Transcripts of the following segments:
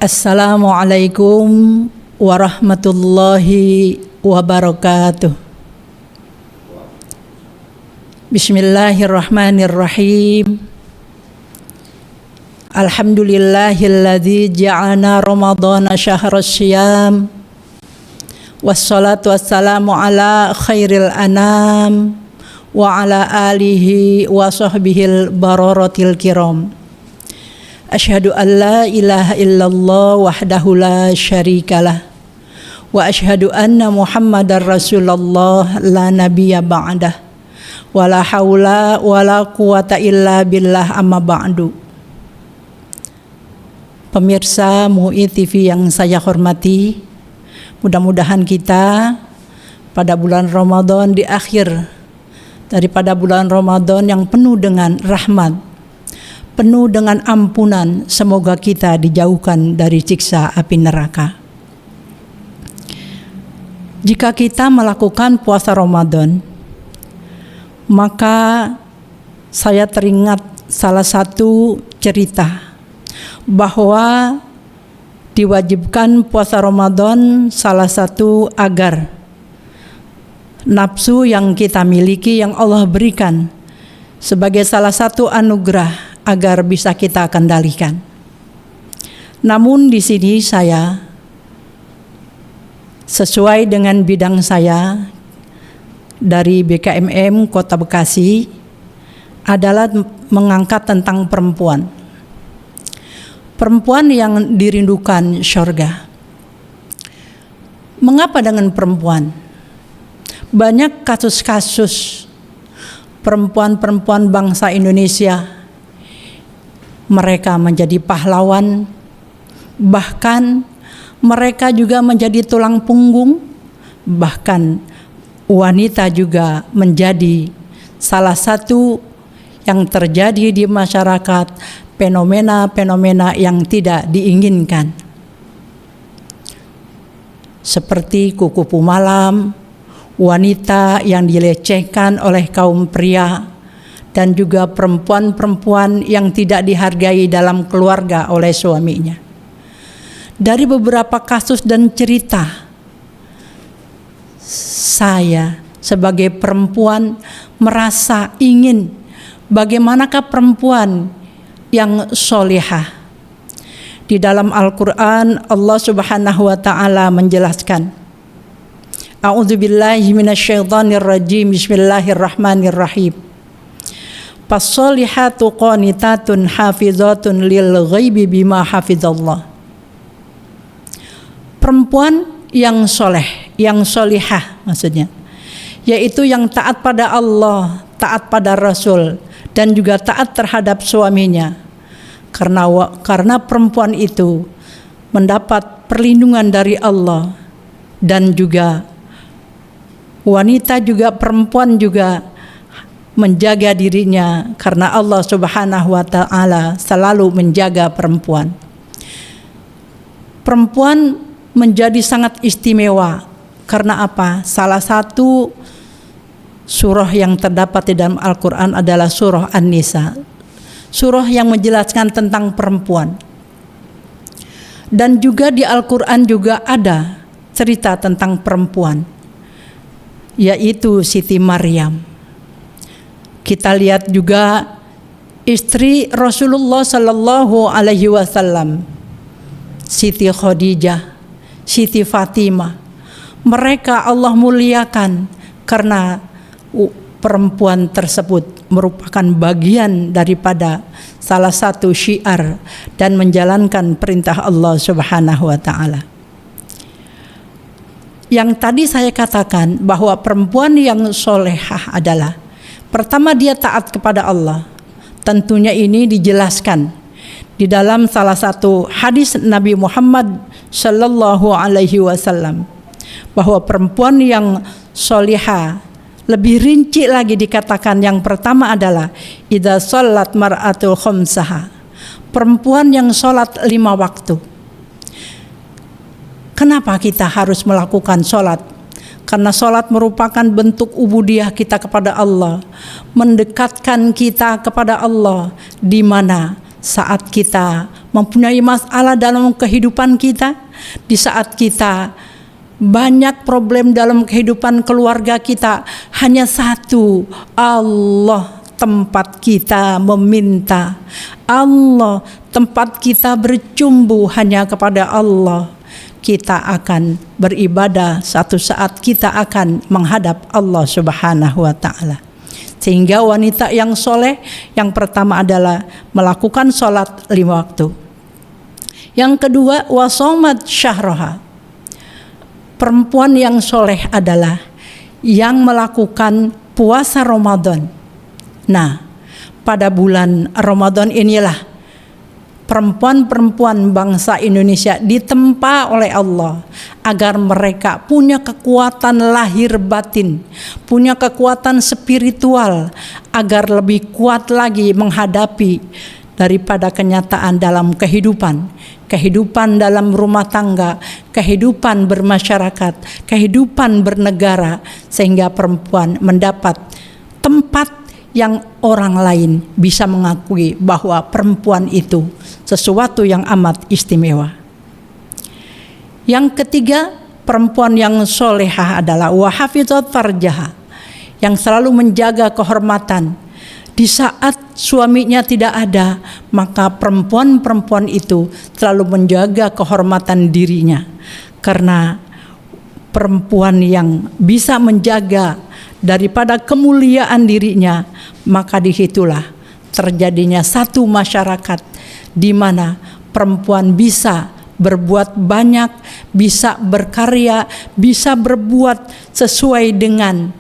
Assalamualaikum warahmatullahi wabarakatuh. Bismillahirrahmanirrahim. Alhamdulillahilladzi ja'alna Ramadhana syahras syiyam. Wassalatu wassalamu ala khairil anam wa ala alihi wa sahbihil bararatil kiram. Asyhadu an la ilaha illallah wahdahu la syarikalah wa asyhadu anna Muhammadar Rasulullah la nabiyya ba'dah wa la haula wa la quwata illa billah amma ba'du. Pemirsa MUI TV yang saya hormati, mudah-mudahan kita pada bulan Ramadan, di akhir daripada bulan Ramadan yang penuh dengan rahmat, penuh dengan ampunan, semoga kita dijauhkan dari siksa api neraka. Jika kita melakukan puasa Ramadan, maka saya teringat salah satu cerita bahwa diwajibkan puasa Ramadan salah satu agar nafsu yang kita miliki, yang Allah berikan sebagai salah satu anugerah, agar bisa kita kendalikan. Namun di sini saya sesuai dengan bidang saya dari BKMM Kota Bekasi adalah mengangkat tentang perempuan. Perempuan yang dirindukan syurga. Mengapa dengan perempuan? Banyak kasus-kasus perempuan-perempuan bangsa Indonesia, mereka menjadi pahlawan, bahkan mereka juga menjadi tulang punggung, bahkan wanita juga menjadi salah satu yang terjadi di masyarakat, fenomena-fenomena yang tidak diinginkan. Seperti kuku malam, wanita yang dilecehkan oleh kaum pria, dan juga perempuan-perempuan yang tidak dihargai dalam keluarga oleh suaminya. Dari beberapa kasus dan cerita, saya sebagai perempuan merasa ingin bagaimanakah perempuan yang solehah. Di dalam Al-Quran Allah Subhanahu wa ta'ala menjelaskan, A'udzubillahi minasyaitonirrajim, Bismillahirrahmanirrahim. Fassolihatu qanitatun hafizatun lil ghaibi bima hafizallah. Perempuan yang soleh, yang solihah maksudnya, yaitu yang taat pada Allah, taat pada Rasul, dan juga taat terhadap suaminya. Karena perempuan itu mendapat perlindungan dari Allah, dan juga wanita juga, perempuan juga menjaga dirinya karena Allah Subhanahu wa ta'ala selalu menjaga perempuan. Perempuan menjadi sangat istimewa karena apa? Salah satu surah yang terdapat di dalam Al-Quran adalah surah An-Nisa, surah yang menjelaskan tentang perempuan. Dan juga di Al-Quran juga ada cerita tentang perempuan, yaitu Siti Maryam. Kita lihat juga istri Rasulullah Sallallahu Alaihi Wasallam, Siti Khadijah, Siti Fatimah. Mereka Allah muliakan karena perempuan tersebut merupakan bagian daripada salah satu syiar dan menjalankan perintah Allah Subhanahu wa ta'ala. Yang tadi saya katakan bahwa perempuan yang solehah adalah pertama dia taat kepada Allah. Tentunya ini dijelaskan di dalam salah satu hadis Nabi Muhammad Sallallahu Alaihi Wasallam, bahwa perempuan yang solihah lebih rinci lagi dikatakan, yang pertama adalah idza shallat mar'atul khamsaha, perempuan yang sholat 5 waktu. Kenapa kita harus melakukan sholat? Karena sholat merupakan bentuk ubudiyah kita kepada Allah, mendekatkan kita kepada Allah, di mana saat kita mempunyai masalah dalam kehidupan kita, di saat kita banyak problem dalam kehidupan keluarga kita, hanya satu, Allah tempat kita meminta, Allah tempat kita bercumbu hanya kepada Allah. Kita akan beribadah, satu saat kita akan menghadap Allah Subhanahu wa ta'ala. Sehingga wanita yang soleh yang pertama adalah melakukan sholat 5 waktu. Yang kedua, wasomat syahroha. Perempuan yang soleh adalah yang melakukan puasa Ramadan. Nah, pada bulan Ramadan inilah perempuan-perempuan bangsa Indonesia ditempa oleh Allah agar mereka punya kekuatan lahir batin, punya kekuatan spiritual agar lebih kuat lagi menghadapi daripada kenyataan dalam kehidupan dalam rumah tangga, kehidupan bermasyarakat, kehidupan bernegara, sehingga perempuan mendapat tempat yang orang lain bisa mengakui bahwa perempuan itu sesuatu yang amat istimewa. Yang ketiga, perempuan yang solehah adalah wahafizat farjaha, yang selalu menjaga kehormatan. Di saat suaminya tidak ada, maka perempuan-perempuan itu selalu menjaga kehormatan dirinya. Karena perempuan yang bisa menjaga daripada kemuliaan dirinya, maka disitulah terjadinya satu masyarakat di mana perempuan bisa berbuat banyak, bisa berkarya, bisa berbuat sesuai dengan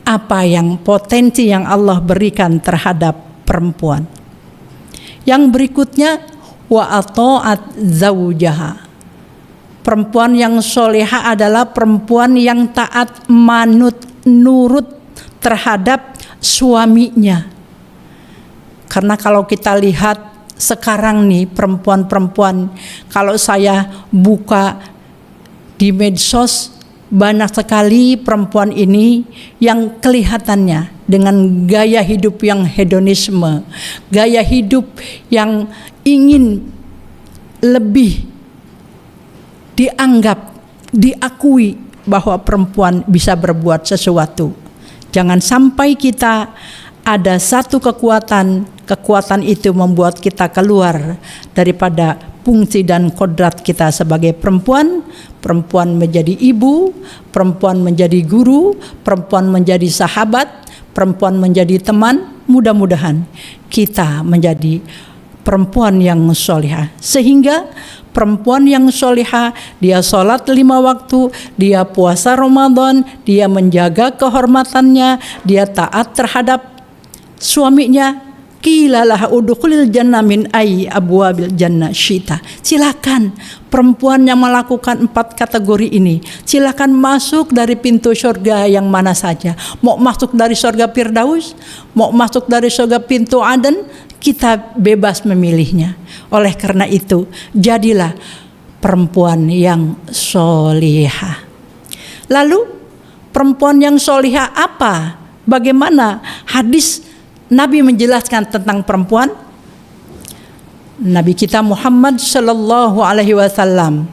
apa yang potensi yang Allah berikan terhadap perempuan. Yang berikutnya, wa ata'at zaujaha. Perempuan yang soleha adalah perempuan yang taat, manut, nurut terhadap suaminya. Karena kalau kita lihat sekarang nih perempuan-perempuan, kalau saya buka di medsos, banyak sekali perempuan ini yang kelihatannya dengan gaya hidup yang hedonisme, gaya hidup yang ingin lebih dianggap, diakui bahwa perempuan bisa berbuat sesuatu. Jangan sampai kita ada satu kekuatan itu membuat kita keluar daripada fungsi dan kodrat kita sebagai perempuan. Perempuan menjadi ibu, perempuan menjadi guru, perempuan menjadi sahabat, perempuan menjadi teman. Mudah-mudahan kita menjadi perempuan yang solihah, sehingga perempuan yang solihah, dia sholat 5 waktu, dia puasa Ramadan, dia menjaga kehormatannya, dia taat terhadap suaminya. Qilalah udkhulil jannah min ayyi abwabil jannah syita. Silakan perempuan yang melakukan 4 kategori ini, silakan masuk dari pintu surga yang mana saja. Mau masuk dari surga Firdaus, mau masuk dari surga pintu Aden, kita bebas memilihnya. Oleh karena itu, jadilah perempuan yang solihah. Lalu perempuan yang solihah apa? Bagaimana hadis Nabi menjelaskan tentang perempuan? Nabi kita Muhammad sallallahu alaihi wasallam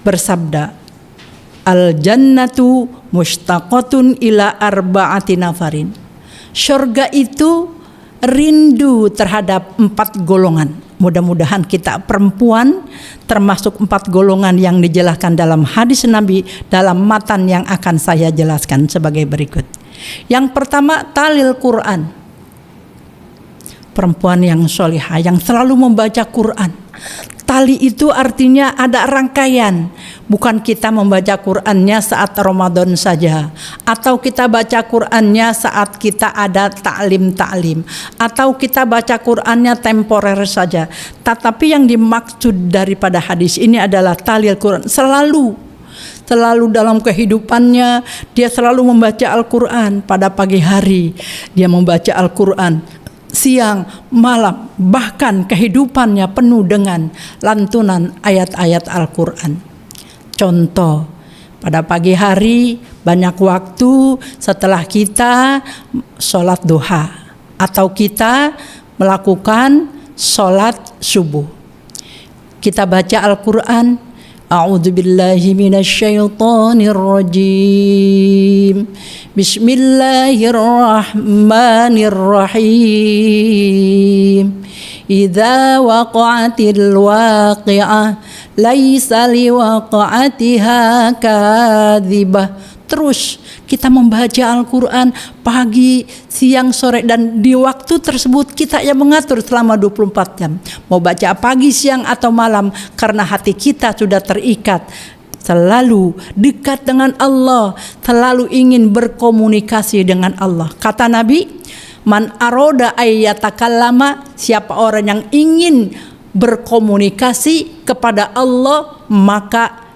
bersabda, al jannatu mushtaqatun ila arba'ati nafarin. Surga itu rindu terhadap 4 golongan. Mudah-mudahan kita perempuan termasuk 4 golongan yang dijelaskan dalam hadis Nabi dalam matan yang akan saya jelaskan sebagai berikut. Yang pertama, talil Quran. Perempuan yang solihah yang selalu membaca Quran. Tali itu artinya ada rangkaian. Bukan kita membaca Qur'annya saat Ramadan saja, atau kita baca Qur'annya saat kita ada ta'lim, atau kita baca Qur'annya temporer saja. Tetapi yang dimaksud daripada hadis ini adalah talil Quran. Selalu dalam kehidupannya dia selalu membaca Al-Quran. Pada pagi hari dia membaca Al-Quran, siang, malam, bahkan kehidupannya penuh dengan lantunan ayat-ayat Al-Quran. Contoh, pada pagi hari banyak waktu setelah kita sholat duha, atau kita melakukan sholat subuh. Kita baca Al-Quran, a'udzubillahi minasyaitonirrajim, bismillahirrahmanirrahim, idza waqa'atil waqi'ah laisa liwaqa'atiha kadzibah. Terus kita membaca Al-Quran pagi, siang, sore, dan di waktu tersebut kita yang mengatur selama 24 jam. Mau baca pagi, siang, atau malam, karena hati kita sudah terikat, selalu dekat dengan Allah, selalu ingin berkomunikasi dengan Allah. Kata Nabi, man aroda ayyatakallama, siapa orang yang ingin berkomunikasi kepada Allah, maka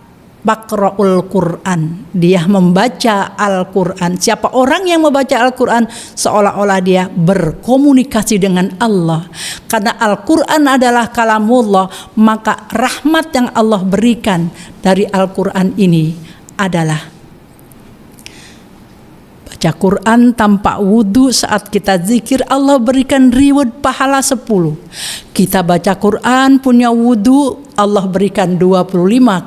Baqra'ul Quran, dia membaca Al-Quran. Siapa orang yang membaca Al-Quran, seolah-olah dia berkomunikasi dengan Allah. Karena Al-Quran adalah kalamullah, maka rahmat yang Allah berikan dari Al-Quran ini adalah baca Quran tanpa wudhu saat kita zikir, Allah berikan reward pahala 10. Kita baca Quran punya wudhu, Allah berikan 25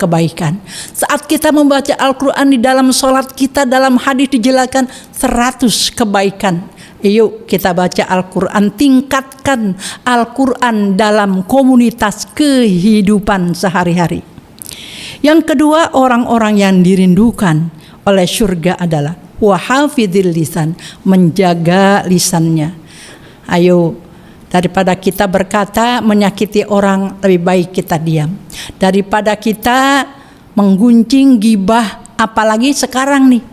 kebaikan. Saat kita membaca Al-Quran di dalam sholat kita, dalam hadis dijelaskan 100 kebaikan. Yuk kita baca Al-Quran, tingkatkan Al-Quran dalam komunitas kehidupan sehari-hari. Yang kedua, orang-orang yang dirindukan oleh surga adalah wahafidhil lisan, menjaga lisannya. Ayo, daripada kita berkata menyakiti orang, lebih baik kita diam. Daripada kita menggunjing, gibah, apalagi sekarang nih.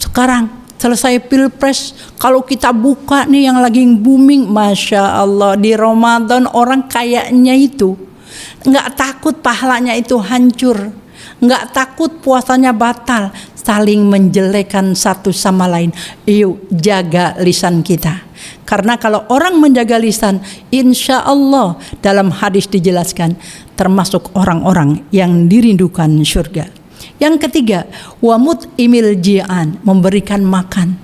Sekarang selesai pilpres, kalau kita buka nih yang lagi booming, Masya Allah, di Ramadan orang kayaknya itu nggak takut pahalanya itu hancur, nggak takut puasanya batal, saling menjelekkan satu sama lain. Yuk jaga lisan kita. Karena kalau orang menjaga lisan, insya Allah dalam hadis dijelaskan termasuk orang-orang yang dirindukan surga. Yang ketiga, wamut imil ji'an, memberikan makan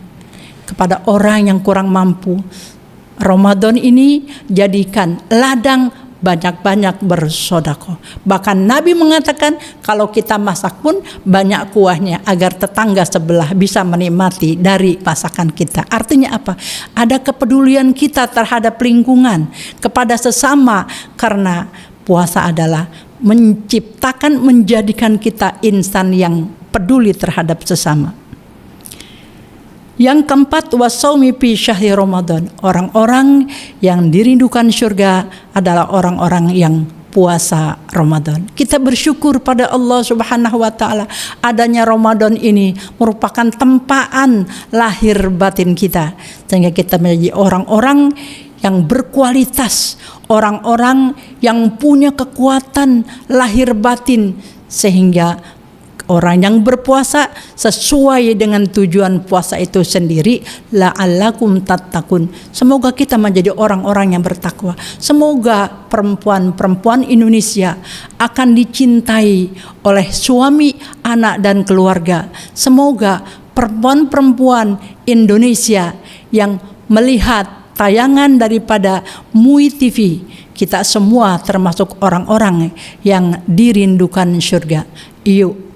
kepada orang yang kurang mampu. Ramadan ini jadikan ladang banyak-banyak bersedekah. Bahkan Nabi mengatakan kalau kita masak pun banyak kuahnya agar tetangga sebelah bisa menikmati dari masakan kita. Artinya apa? Ada kepedulian kita terhadap lingkungan, kepada sesama, karena puasa adalah menciptakan, menjadikan kita insan yang peduli terhadap sesama. Yang keempat, wasaumi fi syahri Ramadan. Orang-orang yang dirindukan surga adalah orang-orang yang puasa Ramadan. Kita bersyukur pada Allah Subhanahu wa taala, adanya Ramadan ini merupakan tempaan lahir batin kita, sehingga kita menjadi orang-orang yang berkualitas, orang-orang yang punya kekuatan lahir batin, sehingga orang yang berpuasa sesuai dengan tujuan puasa itu sendiri, la'allakum tattaqun. Semoga kita menjadi orang-orang yang bertakwa. Semoga perempuan-perempuan Indonesia akan dicintai oleh suami, anak, dan keluarga. Semoga perempuan-perempuan Indonesia yang melihat tayangan daripada MUI TV, kita semua termasuk orang-orang yang dirindukan surga. Yuk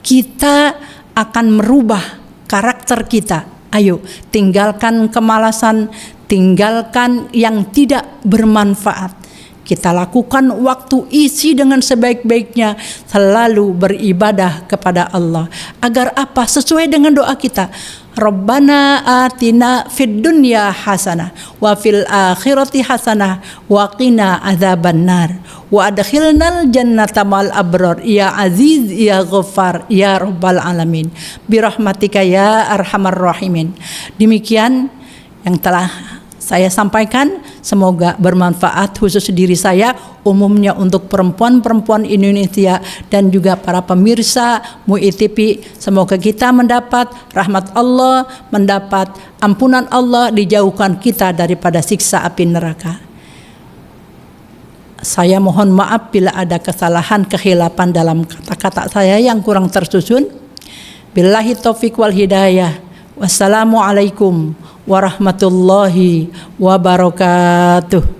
kita akan merubah karakter kita. Ayo, tinggalkan kemalasan, tinggalkan yang tidak bermanfaat. Kita lakukan waktu isi dengan sebaik-baiknya, selalu beribadah kepada Allah. Agar apa? Sesuai dengan doa kita. Rabbana atina fid dunya hasanah wa fil akhirati hasanah wa qina adzabannar wa adkhilnal jannata mal abrar ya aziz ya ghaffar ya rabbal alamin birahmatika ya arhamar rahimin. Demikian yang telah saya sampaikan, semoga bermanfaat khusus diri saya, umumnya untuk perempuan-perempuan Indonesia dan juga para pemirsa MUI TV. Semoga kita mendapat rahmat Allah, mendapat ampunan Allah, dijauhkan kita daripada siksa api neraka. Saya mohon maaf bila ada kesalahan, kekhilafan dalam kata-kata saya yang kurang tersusun. Billahi taufiq wal hidayah. Wassalamualaikum warahmatullahi wabarakatuh.